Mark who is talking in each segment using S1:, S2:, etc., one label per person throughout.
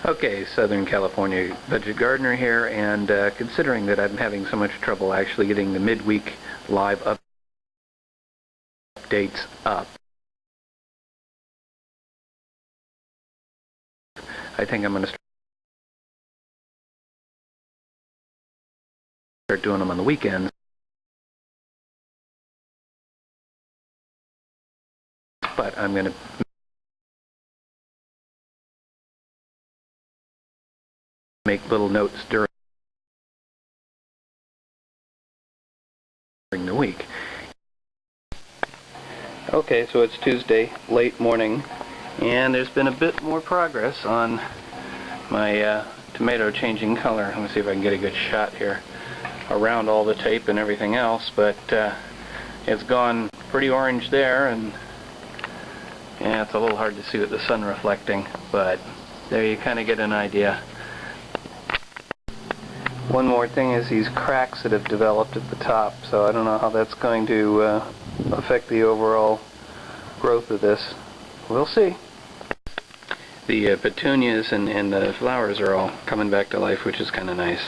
S1: Okay, Southern California Budget Gardener here, and considering that I'm having so much trouble actually getting the midweek live updates up, I think I'm going to start doing them on the weekends. But I'm going to make little notes during the week. Okay, so it's Tuesday, late morning, and there's been a bit more progress on my tomato changing color. Let me see if I can get a good shot here around all the tape and everything else, but it's gone pretty orange there, and yeah, it's a little hard to see with the sun reflecting, but there you kind of get an idea. One more thing is these cracks that have developed at the top, so I don't know how that's going to affect the overall growth of this. We'll see. The petunias and the flowers are all coming back to life, which is kind of nice.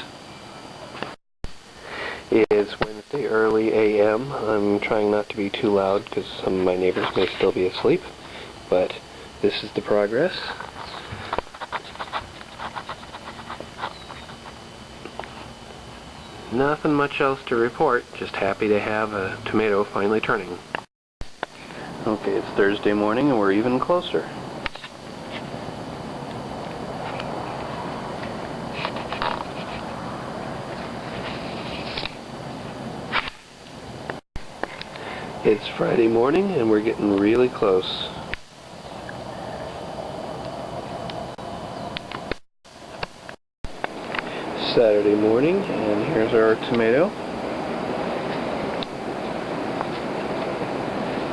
S1: It's Wednesday, early a.m. I'm trying not to be too loud because some of my neighbors may still be asleep, but this is the progress. Nothing much else to report, just happy to have a tomato finally turning. Okay, it's Thursday morning and we're even closer. It's Friday morning and we're getting really close. Saturday morning, and here's our tomato.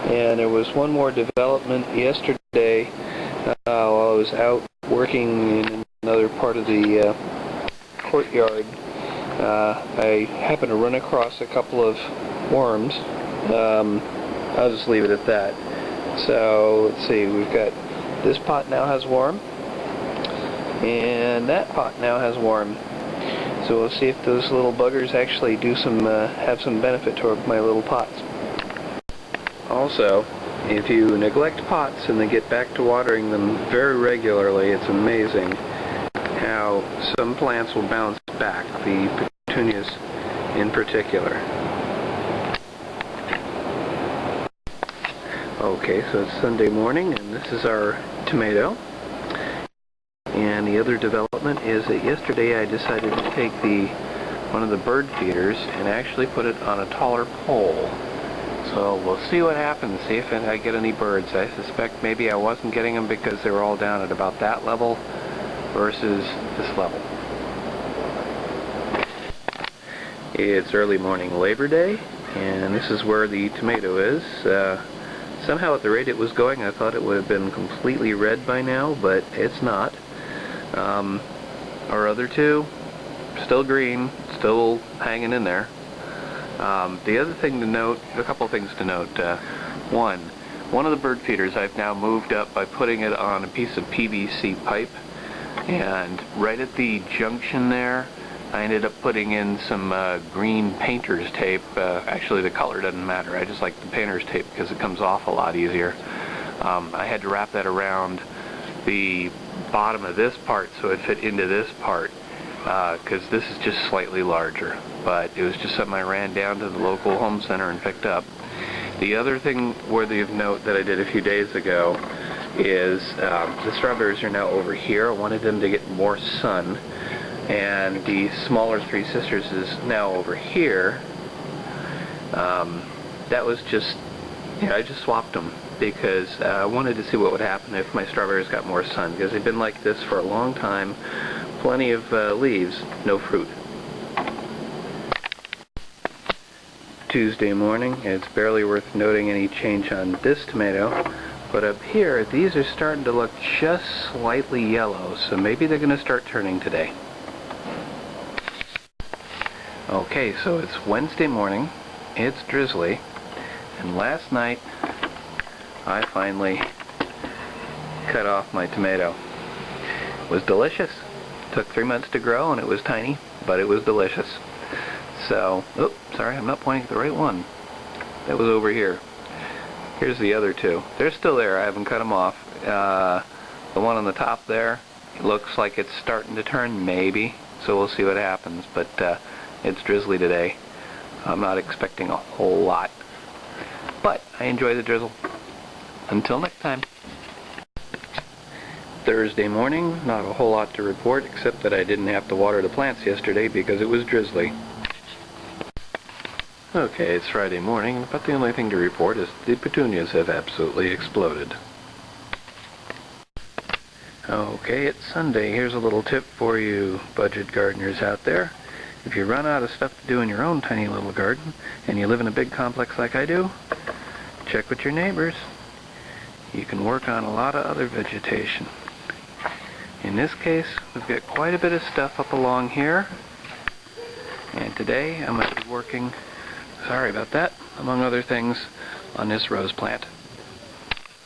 S1: And there was one more development yesterday while I was out working in another part of the courtyard. I happened to run across a couple of worms. I'll just leave it at that. So let's see, we've got this pot now has worm, and that pot now has worm. So we'll see if those little buggers actually do have some benefit to my little pots. Also, if you neglect pots and then get back to watering them very regularly, it's amazing how some plants will bounce back, the petunias in particular. Okay, so it's Sunday morning and this is our tomato. And the other development is that yesterday I decided to take one of the bird feeders and actually put it on a taller pole. So we'll see what happens, see if I get any birds. I suspect maybe I wasn't getting them because they were all down at about that level versus this level. It's early morning Labor Day, and this is where the tomato is. Somehow at the rate it was going, I thought it would have been completely red by now, but it's not. Our other two, still green, still hanging in there. The other thing to note, a couple of things to note. One of the bird feeders I've now moved up by putting it on a piece of PVC pipe, and right at the junction there I ended up putting in some green painter's tape. Actually the color doesn't matter, I just like the painter's tape because it comes off a lot easier. I had to wrap that around the bottom of this part so it fit into this part because this is just slightly larger, but it was just something I ran down to the local home center and picked up. The other thing worthy of note that I did a few days ago is the strawberries are now over here. I wanted them to get more sun, and the smaller Three Sisters is now over here. That was just, I just swapped them because I wanted to see what would happen if my strawberries got more sun, because they've been like this for a long time. Plenty of leaves, no fruit. Tuesday morning, it's barely worth noting any change on this tomato, but up here these are starting to look just slightly yellow, so maybe they're going to start turning today. Okay, so it's Wednesday morning, it's drizzly, and last night I finally cut off my tomato. was delicious. Took 3 months to grow and it was tiny, but it was delicious. So, oops, sorry, I'm not pointing at the right one. That was over here. Here's the other two. They're still there. I haven't cut them off. The one on the top there, it looks like it's starting to turn, maybe. So we'll see what happens. But it's drizzly today. I'm not expecting a whole lot. But I enjoy the drizzle. Until next time. Thursday morning, not a whole lot to report except that I didn't have to water the plants yesterday because it was drizzly. Okay, it's Friday morning, but the only thing to report is the petunias have absolutely exploded. Okay, it's Sunday. Here's a little tip for you budget gardeners out there. If you run out of stuff to do in your own tiny little garden, and you live in a big complex like I do, check with your neighbors. You can work on a lot of other vegetation. In this case, we've got quite a bit of stuff up along here. And today I'm going to be working, sorry about that, among other things, on this rose plant.